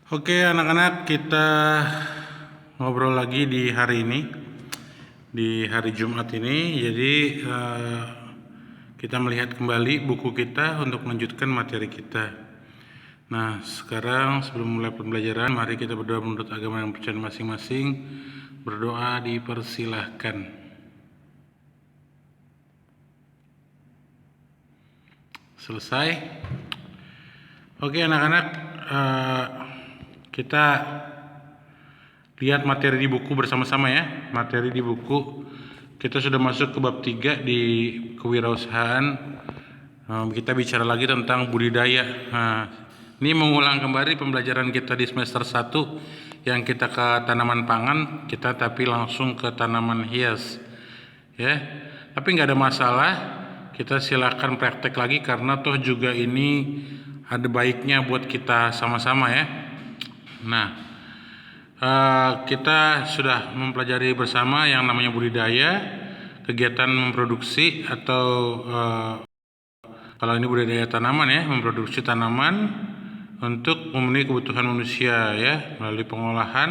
Oke anak-anak, kita ngobrol lagi di hari ini, di hari Jumat ini. Jadi kita melihat kembali buku kita untuk melanjutkan materi kita. Nah, sekarang sebelum mulai pembelajaran, mari kita berdoa menurut agama yang percaya masing-masing. Berdoa dipersilahkan. Selesai. Oke anak-anak, kita lihat materi di buku bersama-sama ya. Materi di buku kita sudah masuk ke bab 3 di kewirausahaan. Kita bicara lagi tentang budidaya. Ini mengulang kembali pembelajaran kita di semester 1 yang kita ke tanaman pangan, kita tapi langsung ke tanaman hias. Ya. Tapi nggak ada masalah. Kita silakan praktek lagi karena toh juga ini ada baiknya buat kita sama-sama ya. Nah, kita sudah mempelajari bersama yang namanya budidaya, kegiatan memproduksi atau kalau ini budidaya tanaman ya, memproduksi tanaman untuk memenuhi kebutuhan manusia ya, melalui pengolahan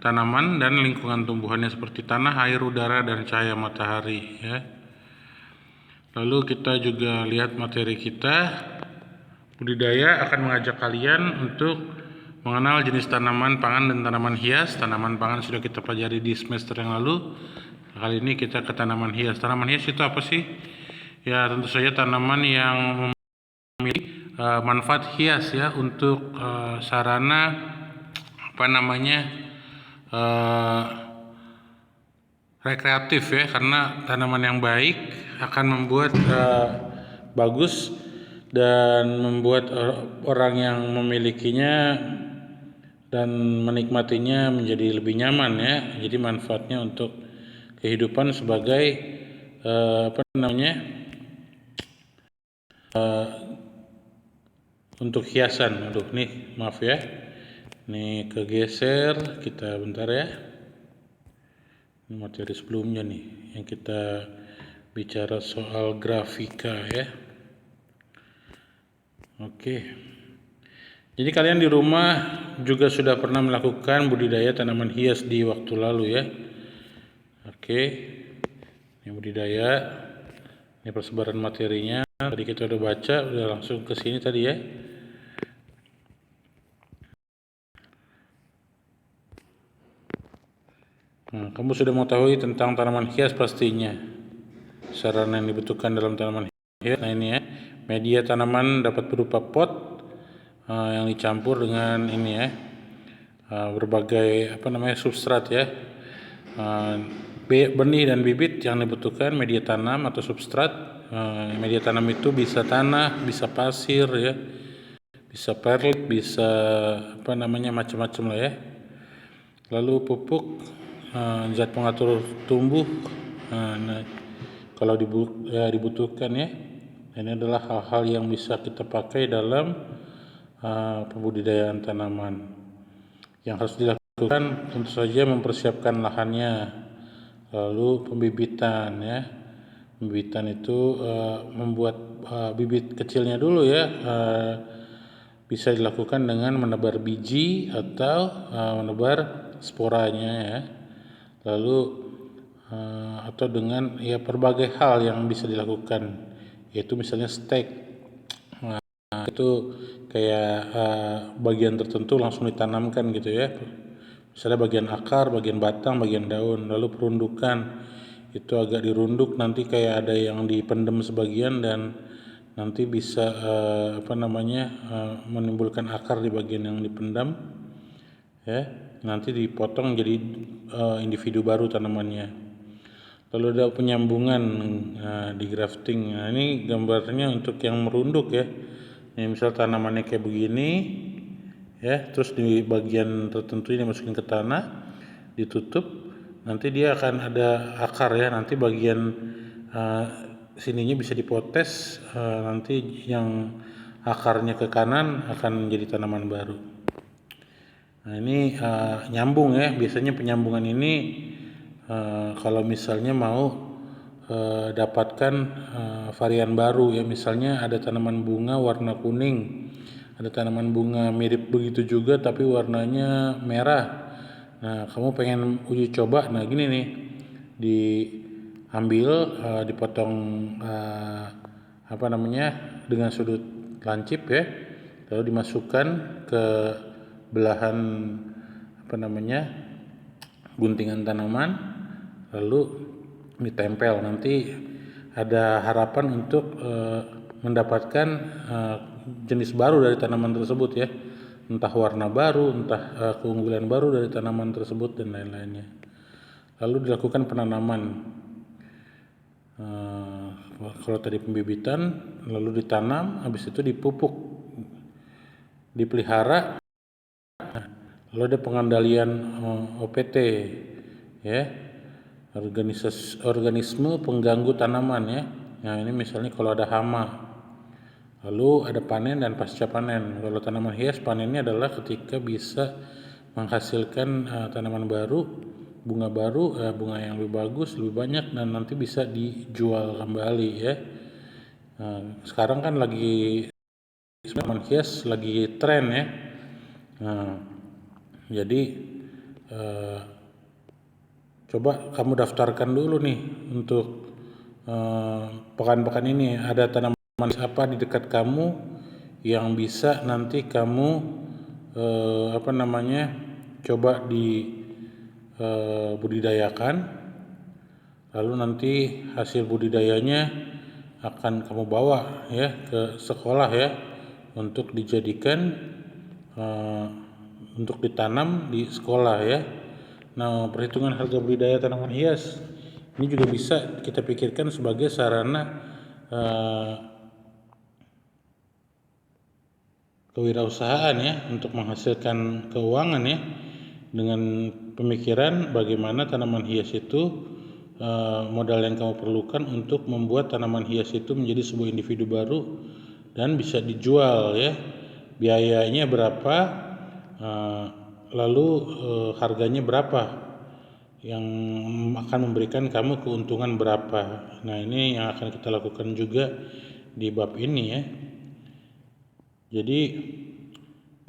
tanaman dan lingkungan tumbuhannya seperti tanah, air, udara, dan cahaya matahari ya. Lalu kita juga lihat materi kita, budidaya akan mengajak kalian untuk mengenal jenis tanaman pangan dan tanaman hias. Tanaman pangan sudah kita pelajari di semester yang lalu. Kali ini kita ke tanaman hias. Tanaman hias itu apa sih? Ya tentu saja tanaman yang memiliki manfaat hias ya untuk sarana rekreatif ya, karena tanaman yang baik akan membuat bagus dan membuat orang yang memilikinya dan menikmatinya menjadi lebih nyaman ya. Jadi manfaatnya untuk kehidupan sebagai untuk hiasan. Aduh nih maaf ya, nih kegeser, kita bentar ya. Ini materi sebelumnya nih yang kita bicara soal grafika ya. Oke. Jadi kalian di rumah juga sudah pernah melakukan budidaya tanaman hias di waktu lalu ya. Oke. Ini budidaya. Ini persebaran materinya. Tadi kita udah baca, udah langsung ke sini tadi ya. Nah, kamu sudah mengetahui tentang tanaman hias pastinya. Sarana yang dibutuhkan dalam tanaman hias. Nah ini ya, media tanaman dapat berupa pot yang dicampur dengan ini ya, berbagai substrat ya. Benih dan bibit yang dibutuhkan media tanam atau substrat. Media tanam itu bisa tanah, bisa pasir ya, bisa perlit, bisa macam-macam lah ya. Lalu pupuk, zat pengatur tumbuh, kalau dibutuhkan ya. Ini adalah hal-hal yang bisa kita pakai dalam pembudidayaan tanaman. Yang harus dilakukan tentu saja mempersiapkan lahannya, lalu pembibitan ya. Pembibitan itu membuat bibit kecilnya dulu ya. Bisa dilakukan dengan menebar biji atau menebar sporanya ya. Lalu atau dengan ya berbagai hal yang bisa dilakukan, yaitu misalnya stek. Nah, itu kayak bagian tertentu langsung ditanamkan gitu ya. Misalnya bagian akar, bagian batang, bagian daun. Lalu perundukan itu agak dirunduk, nanti kayak ada yang dipendem sebagian dan nanti bisa menimbulkan akar di bagian yang dipendam ya. Nanti dipotong jadi individu baru tanamannya. Lalu ada penyambungan di grafting. Nah, ini gambarnya untuk yang merunduk ya. Ini misal tanamannya kayak begini ya, terus di bagian tertentu ini masukin ke tanah, ditutup, nanti dia akan ada akar ya. Nanti bagian sininya bisa dipotes, nanti yang akarnya ke kanan akan menjadi tanaman baru. Nah ini nyambung ya. Biasanya penyambungan ini kalau misalnya mau dapatkan varian baru ya, misalnya ada tanaman bunga warna kuning, Ada tanaman bunga mirip begitu juga tapi warnanya merah. Nah, kamu pengen uji coba, nah gini nih, diambil, dipotong dengan sudut lancip ya, lalu dimasukkan ke belahan guntingan tanaman, lalu ditempel. Nanti ada harapan untuk mendapatkan jenis baru dari tanaman tersebut ya, entah warna baru, entah keunggulan baru dari tanaman tersebut dan lain-lainnya. Lalu dilakukan penanaman. Kalau tadi pembibitan, lalu ditanam, habis itu dipupuk, dipelihara, lalu ada pengandalian OPT ya, organisme pengganggu tanaman ya. Nah, ini misalnya kalau ada hama. Lalu ada panen dan pasca panen. Kalau tanaman hias, panennya adalah ketika bisa menghasilkan tanaman baru, bunga baru, bunga yang lebih bagus, lebih banyak, dan nanti bisa dijual kembali ya. Sekarang kan lagi tanaman hias lagi tren ya. Jadi coba kamu daftarkan dulu nih untuk pekan-pekan ini, ada tanaman apa di dekat kamu yang bisa nanti kamu coba di budidayakan, lalu nanti hasil budidayanya akan kamu bawa ya ke sekolah ya, untuk dijadikan untuk ditanam di sekolah ya. Nah, perhitungan harga budidaya tanaman hias ini juga bisa kita pikirkan sebagai sarana kewirausahaan ya, untuk menghasilkan keuangan ya, dengan pemikiran bagaimana tanaman hias itu modal yang kamu perlukan untuk membuat tanaman hias itu menjadi sebuah individu baru dan bisa dijual ya. Biayanya berapa, lalu harganya berapa, yang akan memberikan kamu keuntungan berapa. Nah, ini yang akan kita lakukan juga di bab ini ya. Jadi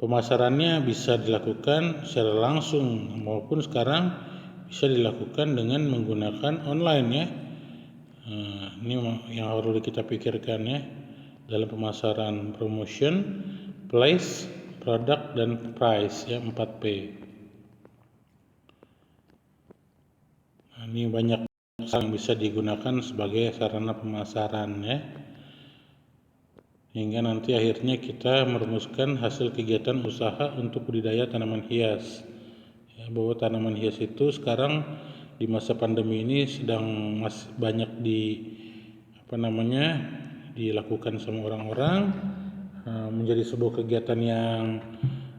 pemasarannya bisa dilakukan secara langsung maupun sekarang bisa dilakukan dengan menggunakan online ya. Ini yang harus kita pikirkan ya dalam pemasaran: promotion, place, product, dan price ya, 4P. Nah, ini banyak yang bisa digunakan sebagai sarana pemasaran ya, hingga nanti akhirnya kita merumuskan hasil kegiatan usaha untuk budidaya tanaman hias ya, bahwa tanaman hias itu sekarang di masa pandemi ini sedang banyak dilakukan sama orang-orang, menjadi sebuah kegiatan yang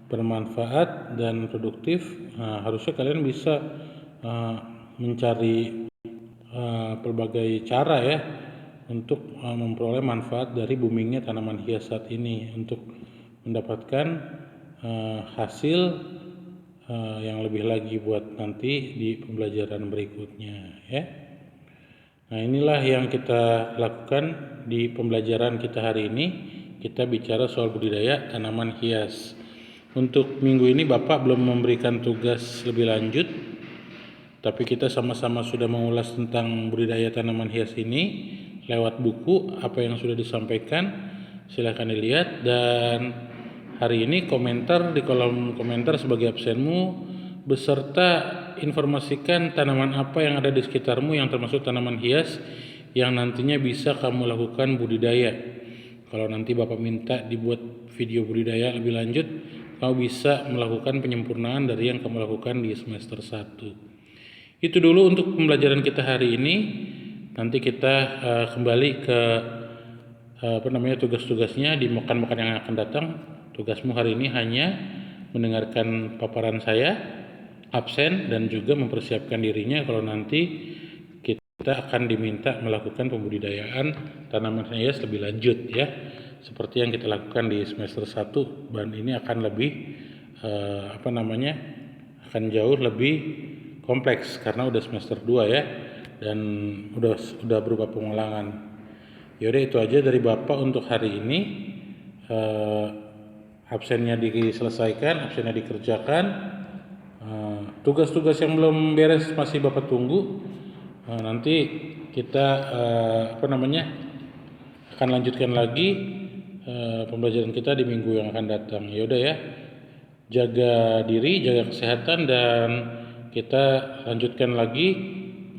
bermanfaat dan produktif. Harusnya kalian bisa mencari berbagai cara ya untuk memperoleh manfaat dari boomingnya tanaman hias saat ini, untuk mendapatkan hasil yang lebih lagi buat nanti di pembelajaran berikutnya ya. Nah, inilah yang kita lakukan di pembelajaran kita hari ini. Kita bicara soal budidaya tanaman hias. Untuk minggu ini Bapak belum memberikan tugas lebih lanjut, tapi kita sama-sama sudah mengulas tentang budidaya tanaman hias ini lewat buku apa yang sudah disampaikan. Silahkan dilihat, dan hari ini komentar di kolom komentar sebagai absenmu, beserta informasikan tanaman apa yang ada di sekitarmu yang termasuk tanaman hias yang nantinya bisa kamu lakukan budidaya. Kalau nanti Bapak minta dibuat video budidaya lebih lanjut, kamu bisa melakukan penyempurnaan dari yang kamu lakukan di semester 1. Itu dulu untuk pembelajaran kita hari ini. Nanti kita kembali ke tugas-tugasnya di pekan-pekan yang akan datang. Tugasmu hari ini hanya mendengarkan paparan saya, absen, dan juga mempersiapkan dirinya kalau nanti kita akan diminta melakukan pembudidayaan tanaman hias lebih lanjut ya, seperti yang kita lakukan di semester 1, dan ini akan lebih akan jauh lebih kompleks karena udah semester 2 ya, dan udah berupa pengulangan. Yaudah, itu aja dari Bapak untuk hari ini. absennya diselesaikan, absennya dikerjakan. Tugas-tugas yang belum beres masih Bapak tunggu. Nanti kita akan lanjutkan lagi pembelajaran kita di minggu yang akan datang. Ya udah ya, jaga diri, jaga kesehatan, dan kita lanjutkan lagi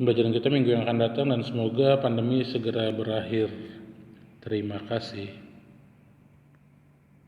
pembelajaran kita minggu yang akan datang, dan semoga pandemi segera berakhir. Terima kasih.